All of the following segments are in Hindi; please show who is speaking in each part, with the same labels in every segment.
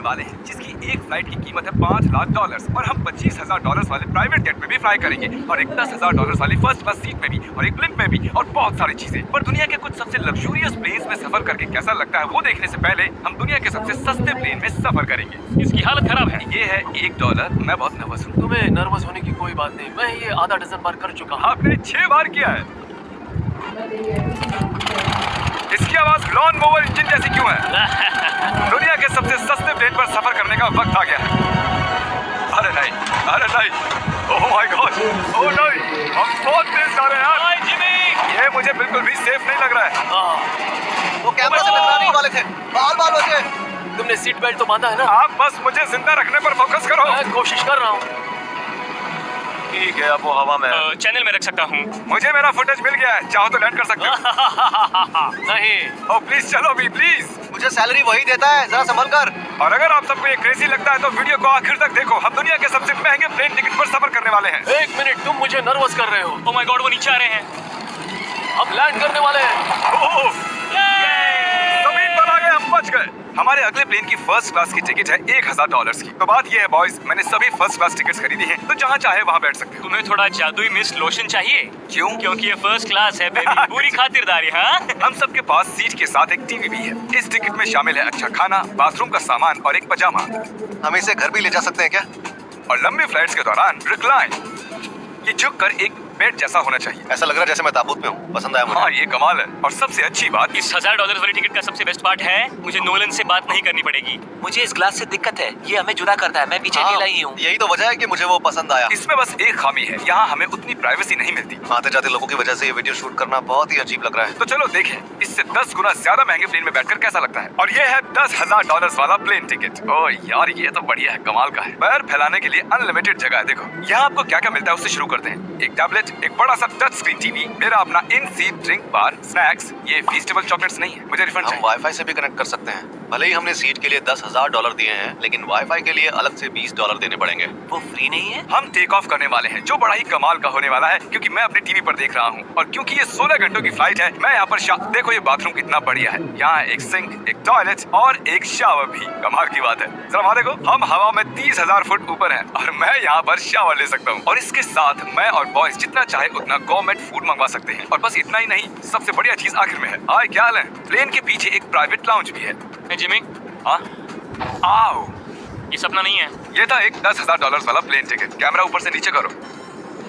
Speaker 1: वाले हैं जिसकी एक फ्लाइट की कीमत है $5 लाख और हम $25,000 वाले प्राइवेट जेट में भी फ्लाई करेंगे और एक $10,000 वाली फर्स्ट क्लास सीट में भी और एक ब्लिंक में भी और बहुत सारी चीजें। पर दुनिया के कुछ सबसे लग्जूरियस प्लेन्स में सफर करके कैसा लगता है वो देखने से पहले हम दुनिया के सबसे सस्ते प्लेन में सफर करेंगे।
Speaker 2: इसकी हालत खराब है।
Speaker 1: ये है $1। मैं बहुत नर्वस हूँ।
Speaker 2: तुम्हें नर्वस होने की कोई बात नहीं, मैं ये आधा डजन बार कर चुका हूँ।
Speaker 1: आपने 6 बार किया है। इसकी आवाज लॉन मोवर इंजन जैसी क्यों है? दुनिया के सबसे सस्ते प्लेन पर सफर करने का वक्त आ गया है। अरे नहीं, ओह माय गॉड, ओह नहीं, हम बहुत तेज जा रहे हैं यार। जिमी, ये मुझे बिल्कुल भी सेफ नहीं लग रहा है।
Speaker 3: वो कैमरे से टकराने वाले थे, बाल बचे।
Speaker 2: तुमने सीट बेल्ट तो बांधा है ना?
Speaker 1: आप बस मुझे जिंदा रखने पर फोकस करो।
Speaker 2: मैं कोशिश कर रहा हूँ।
Speaker 1: ठीक है, अब वो हवा में
Speaker 2: चैनल में रख सकता हूँ।
Speaker 1: मुझे मेरा फुटेज मिल गया है, चाहो तो लैंड कर सकते हो।
Speaker 2: नहीं।
Speaker 1: ओह प्लीज चलो भी प्लीज।
Speaker 3: मुझे सैलरी वही देता है, जरा संभल कर।
Speaker 1: और अगर आप सबको ये क्रेजी लगता है तो वीडियो को आखिर तक देखो। हम दुनिया के सबसे महंगे प्लेन टिकट पर सफर करने वाले हैं।
Speaker 2: 1 मिनट, तुम मुझे नर्वस कर रहे हो। ओह माय गॉड, वो नीचे आ रहे हैं। अब लैंड करने वाले हैं।
Speaker 1: ओह, जमीन पर आ गए, हम बच गए। हमारे अगले प्लेन की फर्स्ट क्लास की टिकट है $1,000 की। तो बात ये है बॉयज, मैंने सभी फर्स्ट क्लास टिकट्स खरीदी हैं, तो जहाँ चाहे वहाँ बैठ सकते हो।
Speaker 2: तुम्हें थोड़ा जादुई मिस्ट लोशन चाहिए?
Speaker 1: क्यों?
Speaker 2: क्योंकि ये फर्स्ट क्लास है बेबी। पूरी खातिरदारी। हाँ,
Speaker 1: हम सबके पास सीट के साथ एक टीवी भी है। इस टिकट में शामिल है अच्छा खाना, बाथरूम का सामान और एक पजामा।
Speaker 3: हम इसे घर भी ले जा सकते हैं क्या?
Speaker 1: और लंबी फ्लाइट्स के दौरान रिक्लाइन, ये झुक कर एक बेड जैसा होना चाहिए।
Speaker 3: ऐसा लग रहा है जैसे मैं ताबूत में हूँ। पसंद आया मुझे।
Speaker 1: हाँ, ये कमाल है। और सबसे अच्छी बात,
Speaker 2: इस $1,000 वाली टिकट का सबसे बेस्ट पार्ट है, मुझे नोलन से बात नहीं करनी पड़ेगी।
Speaker 4: मुझे इस ग्लास से दिक्कत है, ये हमें जुदा करता है। मैं पीछे अकेला ही हूँ।
Speaker 3: यही तो वजह है कि मुझे वो पसंद आया।
Speaker 1: इसमें बस एक खामी है, यहाँ हमें उतनी प्राइवेसी नहीं मिलती।
Speaker 3: आते जाते लोगों की वजह से ये वीडियो शूट करना बहुत ही अजीब लग रहा है।
Speaker 1: तो चलो देखें, इससे 10 गुना ज्यादा महंगे प्लेन में बैठकर कैसा लगता है। और ये है $10,000 वाला प्लेन टिकट। ओह यार, ये तो बढ़िया है, कमाल का है। पैर फैलाने के लिए अनलिमिटेड जगह है। देखो यहाँ आपको क्या क्या मिलता है, उससे शुरू करते हैं। एक टैबलेट, एक बड़ा सा टच स्क्रीन टीवी, मेरा अपना इन सीट ड्रिंक बार, स्नैक्स। ये फेस्टिवल चॉकलेट्स नहीं है, मुझे रिफंड
Speaker 3: हम
Speaker 1: चाहिए।
Speaker 3: वाईफाई से भी कनेक्ट कर सकते हैं। भले ही हमने सीट के लिए $10,000 दिए हैं, लेकिन वाईफाई के लिए अलग से $20 देने पड़ेंगे।
Speaker 4: वो फ्री नहीं है?
Speaker 1: हम टेक ऑफ करने वाले हैं, जो बड़ा ही कमाल का होने वाला है, क्योंकि मैं अपने टीवी पर देख रहा हूँ और क्योंकि ये 16 घंटों की फ्लाइट है। मैं यहाँ पर देखो ये बाथरूम कितना बढ़िया है। यहाँ एक सिंक, एक टॉयलेट और एक शावर भी। कमाल की बात है। जरा वहाँ देखो, हम हवा में 30,000 फुट ऊपर हैं और मैं यहाँ पर शावर ले सकता हूँ। और इसके साथ मैं और बॉयज जितना चाहे उतना गवर्नमेंट फूड मंगवा सकते हैं। और बस इतना ही नहीं, सबसे बढ़िया चीज आखिर में है। हाय, क्या हाल है? प्लेन के पीछे एक प्राइवेट लाउंज भी है।
Speaker 2: जिमी,
Speaker 1: हाँ, आओ।
Speaker 2: ये सपना नहीं है।
Speaker 1: ये था एक $10,000 वाला प्लेन टिकट। कैमरा ऊपर से नीचे करो।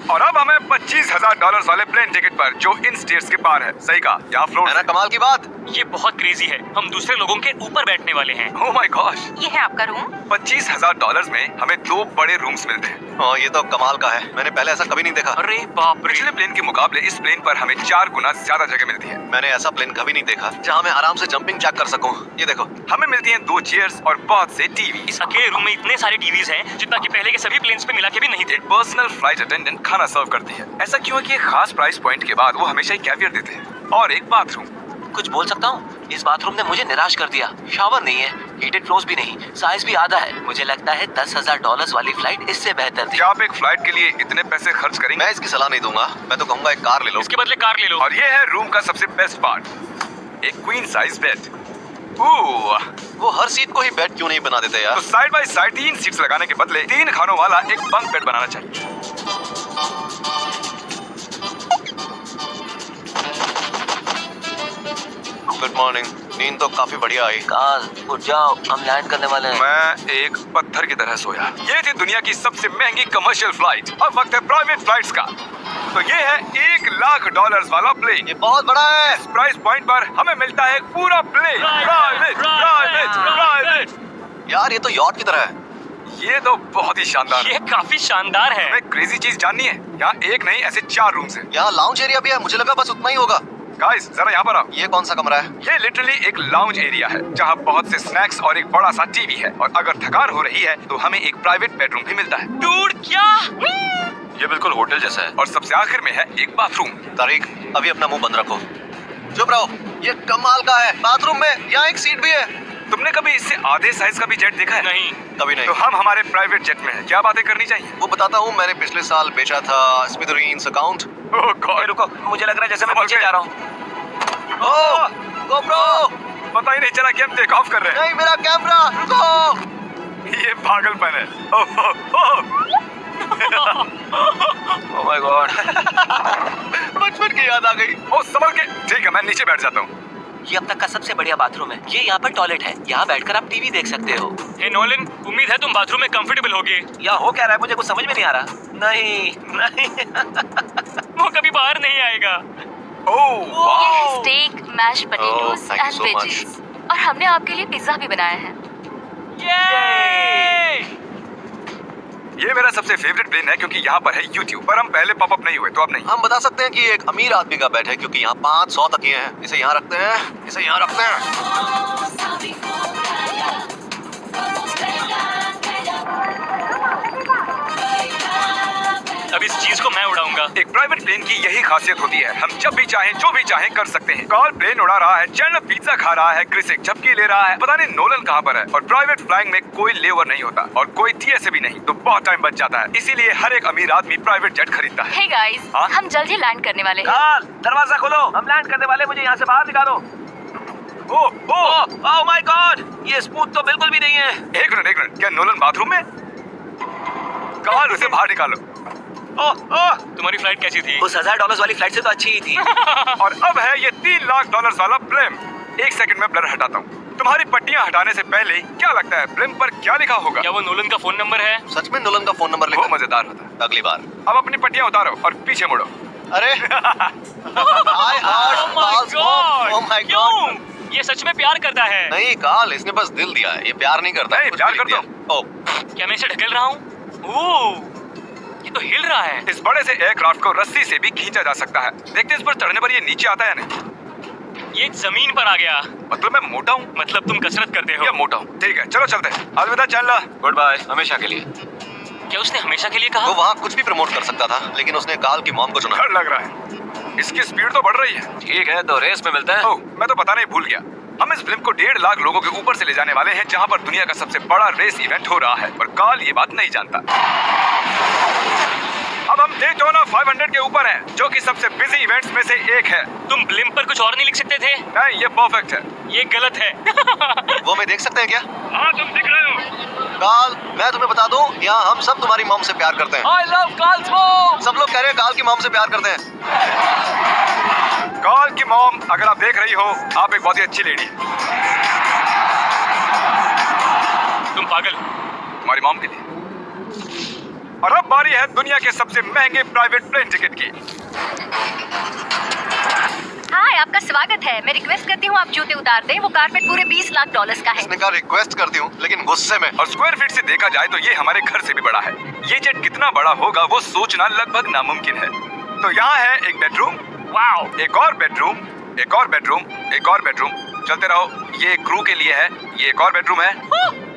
Speaker 1: और अब हमें $25,000 वाले प्लेन टिकट पर, जो इन स्टेयर्स के पार है। सही कहा, यहाँ फ्लोर
Speaker 3: है ना कमाल की बात?
Speaker 2: ये बहुत क्रेजी है। हम दूसरे लोगों के ऊपर बैठने वाले हैं।
Speaker 1: Oh my gosh.
Speaker 5: ये है आपका रूम।
Speaker 1: $25,000 में हमें 2 बड़े रूम्स मिलते हैं।
Speaker 3: हाँ, ये तो कमाल का है। मैंने पहले ऐसा कभी नहीं देखा।
Speaker 2: अरे बाप रे।
Speaker 1: पिछले प्लेन के मुकाबले इस प्लेन पर हमें 4 गुना ज्यादा जगह मिलती है।
Speaker 3: मैंने ऐसा प्लेन कभी नहीं देखा जहाँ मैं आराम से जंपिंग जैक कर सकूं। ये देखो,
Speaker 1: हमें मिलती हैं 2 चेयर्स और बहुत से टीवी।
Speaker 2: इस अकेले रूम में इतने सारे टीवीज हैं जितना कि पहले के सभी प्लेन्स पे मिला के भी नहीं थे।
Speaker 1: एक पर्सनल फ्लाइट अटेंडेंट खाना सर्व करती है। ऐसा क्यों है कि एक खास प्राइस पॉइंट के बाद वो हमेशा ही कैवियर देते हैं। और एक बाथरूम।
Speaker 4: कुछ बोल सकता हूँ? इस बाथरूम ने मुझे निराश कर दिया। शावर नहीं है, हीटेड फ्लोर्स भी नहीं, साइज भी आधा है। मुझे लगता है $10,000 वाली फ्लाइट इससे बेहतर थी।
Speaker 1: क्या आप एक फ्लाइट के लिए इतने पैसे खर्च करेंगे?
Speaker 3: मैं इसकी सलाह नहीं दूंगा। मैं तो कहूँगा एक कार ले लो।
Speaker 2: इसके बदले कार ले लो।
Speaker 1: और ये है रूम का सबसे बेस्ट पार्ट, एक क्वीन साइज बेड।
Speaker 3: वो हर सीट को ही बेड क्यों नहीं बना देते यार?
Speaker 1: तो साइड बाय साइड 3 सीट्स लगाने के बदले 3 खानों वाला एक बंक बेड बनाना चाहिए।
Speaker 3: Good morning. नींद तो काफी बढ़िया आई।
Speaker 4: काल, उठ जाओ, हम लैंड करने वाले हैं।
Speaker 1: मैं एक पत्थर की तरह सोया। ये थी दुनिया की सबसे महंगी कमर्शियल फ्लाइट। अब वक्त है प्राइवेट फ्लाइट्स का। तो ये है $1,00,000 वाला प्लेन।
Speaker 3: ये बहुत बड़ा है।
Speaker 1: इस प्राइस पॉइंट पर हमें मिलता है एक पूरा प्लेन। प्राइवेट।
Speaker 3: यार, ये तो यॉट की तरह है।
Speaker 1: ये तो बहुत ही शानदार है।
Speaker 2: ये काफी शानदार है।
Speaker 1: हमें क्रेजी चीज जाननी है, यहाँ एक नहीं ऐसे 4 रूम्स हैं।
Speaker 3: यहाँ लाउंज एरिया भी है। मुझे लगा बस उतना ही होगा।
Speaker 1: गाइस, जरा यहाँ पर आओ।
Speaker 3: ये कौन सा कमरा है?
Speaker 1: ये लिटरली एक लाउंज एरिया है जहाँ बहुत से स्नैक्स और एक बड़ा सा टीवी है। और अगर थकान हो रही है तो हमें एक प्राइवेट बेडरूम भी मिलता है।
Speaker 2: डूड, क्या?
Speaker 1: ये बिल्कुल होटल जैसा है। और सबसे आखिर में है एक बाथरूम।
Speaker 3: तारीक, अभी अपना मुंह बंद रखो। चुप रहो। ये कमाल का है। बाथरूम में यहाँ एक सीट भी है।
Speaker 1: तुमने कभी इससे आधे साइज का भी जेट देखा है?
Speaker 2: नहीं।
Speaker 3: कभी नहीं।
Speaker 1: तो हम हमारे प्राइवेट जेट में हैं। क्या बातें करनी चाहिए?
Speaker 3: वो बताता हूँ, मैंने पिछले साल बेचा था स्मिथेरियंस अकाउंट।
Speaker 1: ओह गॉड,
Speaker 4: रुको, मुझे लग रहा है जैसे मैं पीछे जा रहा हूँ।
Speaker 3: ओह, GoPro!
Speaker 1: पता ही नहीं चला कि हम टेक ऑफ कर रहे हैं।
Speaker 3: नहीं, मेरा कैमरा, रुको।
Speaker 1: ये पागलपन है। ओह, ओह,
Speaker 3: ओह माय गॉड। बचपन की याद आ गई।
Speaker 1: ओह, संभल के। ठीक है, मैं नीचे बैठ जाता हूँ।
Speaker 4: ये अब तक का सबसे बढ़िया बाथरूम है। ये यहाँ पर टॉयलेट है। यहाँ बैठकर आप टीवी देख सकते हो।
Speaker 2: हे नोलन, उम्मीद है तुम बाथरूम में कंफर्टेबल होगे।
Speaker 4: या हो क्या रहा है मुझे कुछ समझ में नहीं आ रहा। नहीं नहीं।
Speaker 2: वो कभी बाहर नहीं आएगा।
Speaker 1: ओह,
Speaker 5: ये
Speaker 1: वाह।
Speaker 5: Steak, mash potatoes
Speaker 3: thank you
Speaker 5: and
Speaker 3: so much.
Speaker 5: Veggies. और हमने आपके लिए पिज्जा भी बनाया है।
Speaker 2: ये
Speaker 1: ये मेरा सबसे फेवरेट प्लेन है क्योंकि यहाँ पर है YouTube। पर हम पहले पॉपअप नहीं हुए तो अब नहीं।
Speaker 3: हम बता सकते हैं कि ये एक अमीर आदमी का बेड है क्योंकि यहाँ 500 तकिए हैं। इसे यहाँ रखते हैं, इसे यहाँ रखते हैं।
Speaker 2: अब इस चीज को मैं उड़ाऊंगा।
Speaker 1: एक प्राइवेट प्लेन की यही खासियत होती है, हम जब भी चाहें जो भी चाहें कर सकते हैं। कार्ल प्लेन उड़ा रहा है, चैंडलर पिज्जा खा रहा है, क्रिस एक झपकी ले रहा है, पता नहीं नोलन कहाँ पर है। और प्राइवेट फ्लाइंग में कोई लेवर नहीं होता और कोई TSA भी नहीं, तो बहुत टाइम बच जाता है। इसीलिए हर एक अमीर आदमी प्राइवेट जेट खरीदता है।
Speaker 5: हे गाइस,
Speaker 1: हाँ?
Speaker 5: हम जल्द ही लैंड करने वाले हैं।
Speaker 4: कार्ल, दरवाजा खोलो। हम लैंड करने वाले, मुझे यहाँ से बाहर निकालो।
Speaker 1: ओह, ओह,
Speaker 4: ओह माय गॉड, ये स्मूथ तो बिल्कुल भी नहीं है।
Speaker 1: एक मिनट, क्या नोलन बाथरूम में? कार्ल, उसे बाहर निकालो।
Speaker 4: ओह ओह,
Speaker 2: तुम्हारी फ्लाइट कैसी थी?
Speaker 4: उस $1000 वाली फ्लाइट से तो अच्छी ही थी।
Speaker 1: और अब है ये $3 लाख वाला ब्लिम। एक सेकंड में ब्लर हटाता हूँ। तुम्हारी पट्टियाँ हटाने से पहले क्या लगता है ब्लिम पर क्या लिखा होगा?
Speaker 2: क्या वो नोलन का फोन नंबर है?
Speaker 3: सच में नोलन का फोन नंबर
Speaker 1: वो
Speaker 3: लिखा?
Speaker 1: मजेदार होता है।
Speaker 3: अगली बार।
Speaker 1: अब अपनी पट्टियाँ उतारो और पीछे मुड़ो।
Speaker 3: अरे हाय heart,
Speaker 2: Oh my God!
Speaker 3: Oh my
Speaker 2: क्यों?
Speaker 3: गॉड।
Speaker 2: ये सच में प्यार करता है।
Speaker 3: नहीं कार्ल, इसने बस दिल दिया है। ये प्यार नहीं करता।
Speaker 1: नहीं,
Speaker 3: कुछ
Speaker 1: प्यार
Speaker 3: भी लिख
Speaker 1: करता
Speaker 3: दिया। ओह,
Speaker 2: क्या मैं इसे ढकेल रहा हूँ? ओह, ये तो हिल रहा है।
Speaker 1: इस बड़े से एयरक्राफ्ट को रस्सी से भी खींचा जा सकता है। देखते हैं इस पर चढ़ने पर ये नीचे आता है या नहीं।
Speaker 2: ये जमीन पर आ गया।
Speaker 1: मतलब मैं मोटा हूँ
Speaker 2: मतलब तुम कसरत करते
Speaker 1: या
Speaker 2: हो।
Speaker 1: मोटा हूँ? ठीक है, चलो चलते हैं। अलविदा चैंडलर।
Speaker 3: गुड बाय, हमेशा के लिए।
Speaker 2: क्या उसने हमेशा के लिए कहा?
Speaker 3: वो वहाँ कुछ भी प्रमोट कर सकता था, लेकिन उसने कार्ल की मॉम को चुना।
Speaker 1: डर लग रहा है। इसकी स्पीड तो बढ़ रही है।
Speaker 3: ठीक है, तो रेस में मिलते हैं।
Speaker 1: ओह, मैं तो बताना ही भूल गया। हम इस फिल्म को 1.5 लाख लोगों के ऊपर से ले जाने वाले हैं, जहां पर दुनिया का सबसे बड़ा रेस इवेंट हो रहा है। और कार्ल ये बात नहीं जानता। अब हम डेटोना 500 के ऊपर हैं, जो कि सबसे बिजी इवेंट्स में से एक है।
Speaker 2: तुम ब्लिम पर कुछ और नहीं लिख सकते थे?
Speaker 1: नहीं, ये परफेक्ट है।
Speaker 2: ये गलत है।
Speaker 3: वो हमें देख सकते हैं क्या?
Speaker 1: हाँ, तुम दिख रहे हो।
Speaker 3: कार्ल, मैं तुम्हें बता दूं, यहाँ हम सब तुम्हारी मॉम से प्यार करते हैं।
Speaker 2: I love Carl's mom!
Speaker 3: सब लोग कह रहे हैं कार्ल की मॉम से प्यार करते हैं।
Speaker 1: कार्ल की मॉम, अगर आप देख रही हो, आप एक बहुत ही अच्छी लेडी है।
Speaker 2: तुम पागल हो।
Speaker 1: तुम्हारी मॉम के लिए। और अब बारी है दुनिया के सबसे महंगे प्राइवेट प्लेन टिकट की।
Speaker 5: हाय, आपका स्वागत है। मैं रिक्वेस्ट करती हूँ आप जूते उतार दें। वो कारपेट पूरे $20 लाख का है।
Speaker 3: इसने कहा रिक्वेस्ट करती हूँ, लेकिन गुस्से में।
Speaker 1: और स्क्वायर फीट से देखा जाए तो ये हमारे घर से भी बड़ा है। ये जेट कितना बड़ा होगा वो सोचना लगभग नामुमकिन है। तो यहाँ है एक बेडरूम,
Speaker 2: वाओ!
Speaker 1: एक और बेडरूम, एक और बेडरूम, एक और बेडरूम। चलते रहो। ये क्रू के लिए है। ये एक और बेडरूम है।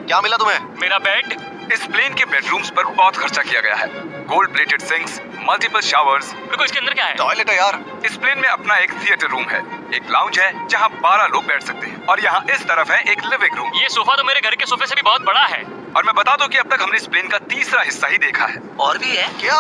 Speaker 3: क्या मिला तुम्हें?
Speaker 2: मेरा बेड।
Speaker 1: इस प्लेन के बेडरूम्स पर बहुत खर्चा किया गया है। Gold plated sinks, multiple showers.
Speaker 2: रुको, इसके अंदर क्या है?
Speaker 3: टॉयलेट है यार।
Speaker 1: इस प्लेन में अपना एक थिएटर रूम है, एक लाउंज है जहाँ 12 लोग बैठ सकते हैं, और यहाँ इस तरफ है एक लिविंग रूम।
Speaker 2: ये सोफा तो मेरे घर के सोफे से भी बहुत बड़ा है।
Speaker 1: और मैं बता दूं कि अब तक हमने इस प्लेन का तीसरा हिस्सा ही देखा है।
Speaker 4: और भी है।
Speaker 3: क्या?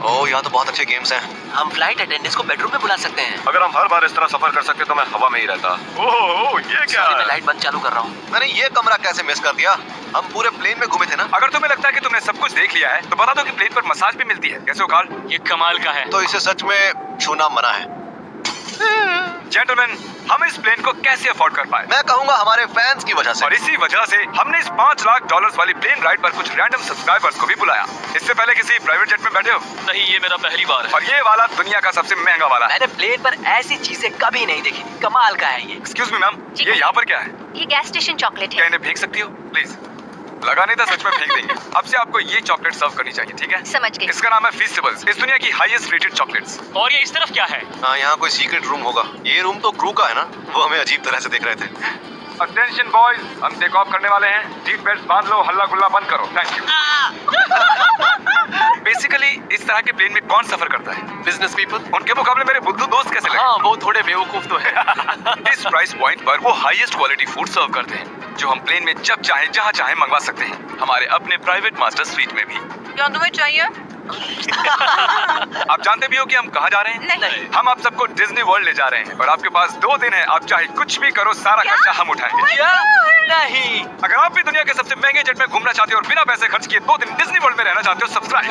Speaker 3: ओह, यहाँ तो बहुत अच्छे गेम्स हैं।
Speaker 4: हम फ्लाइट अटेंडेंट्स को बेडरूम में बुला सकते हैं।
Speaker 3: अगर हम हर बार इस तरह सफर कर सकते तो मैं हवा में ही रहता।
Speaker 1: ओह, ये क्या
Speaker 4: सॉरी, मैं
Speaker 1: है?
Speaker 4: लाइट बंद चालू कर रहा हूँ।
Speaker 3: मैंने ये कमरा कैसे मिस कर दिया? हम पूरे प्लेन में घूमे थे ना।
Speaker 1: अगर तुम्हें लगता है कि तुमने सब कुछ देख लिया है तो बता दो कि प्लेन पर मसाज भी मिलती है। कैसे हो कार्ल?
Speaker 2: ये कमाल का है।
Speaker 3: तो इसे सच में छूना मना है।
Speaker 1: जेंटलमैन, हम इस प्लेन को कैसे अफोर्ड कर पाए?
Speaker 3: मैं कहूँगा हमारे फैंस की वजह से।
Speaker 1: और इसी वजह से हमने इस $5 लाख वाली प्लेन राइड पर कुछ रैंडम सब्सक्राइबर्स को भी बुलाया। इससे पहले किसी प्राइवेट जेट में बैठे हो?
Speaker 2: नहीं, ये मेरा पहली बार है।
Speaker 1: और ये वाला दुनिया का सबसे महंगा वाला है।
Speaker 4: मैंने प्लेन पर ऐसी चीजें कभी नहीं देखी थी। कमाल का है ये।
Speaker 1: एक्सक्यूज मी मैम,
Speaker 5: जी।
Speaker 1: ये यहाँ पर क्या है?
Speaker 5: ये गैस स्टेशन चॉकलेट
Speaker 1: क्या
Speaker 5: है।
Speaker 1: इन्हें फेंक सकती हो प्लीज? लगा नहीं था, सच में फेंक देंगे। अब से आपको ये चॉकलेट सर्व करनी चाहिए, ठीक है?
Speaker 5: समझ गई।
Speaker 1: इसका नाम है फीस्टेबल्स, इस दुनिया की हाईएस्ट रेटेड चॉकलेट्स।
Speaker 2: और ये इस तरफ क्या है?
Speaker 3: हाँ, यहाँ कोई सीक्रेट रूम होगा। ये रूम तो क्रू का है ना? वो हमें अजीब तरह से देख रहे थे।
Speaker 1: अटेंशन बॉयज, हम टेक ऑफ करने वाले हैं। सीट बेल्ट बांध लो, हल्ला गुल्ला बंद करो। Thank you. बेसिकली इस तरह के प्लेन में कौन सफर करता है?
Speaker 2: Business people.
Speaker 1: उनके मुकाबले मेरे बुद्धू दोस्त कैसे लगे?
Speaker 2: हाँ, वो थोड़े बेवकूफ तो है।
Speaker 1: इस प्राइस पॉइंट पर वो हाईएस्ट क्वालिटी फूड सर्व करते हैं, जो हम प्लेन में जब चाहे जहाँ चाहे मंगवा सकते हैं, हमारे अपने प्राइवेट मास्टर स्वीट में भी।
Speaker 6: क्या तुम्हें चाहिए?
Speaker 1: आप जानते भी हो कि हम कहाँ जा रहे हैं?
Speaker 5: नहीं।
Speaker 1: हम आप सबको डिज्नी वर्ल्ड ले जा रहे हैं और आपके पास 2 दिन है। आप चाहे कुछ भी करो, सारा खर्चा हम उठाएंगे।
Speaker 4: क्या? नहीं।
Speaker 1: अगर आप भी दुनिया के सबसे महंगे जेट में घूमना चाहते हो और बिना पैसे खर्च किए 2 दिन डिज्नी वर्ल्ड में रहना चाहते हो, सब्सक्राइब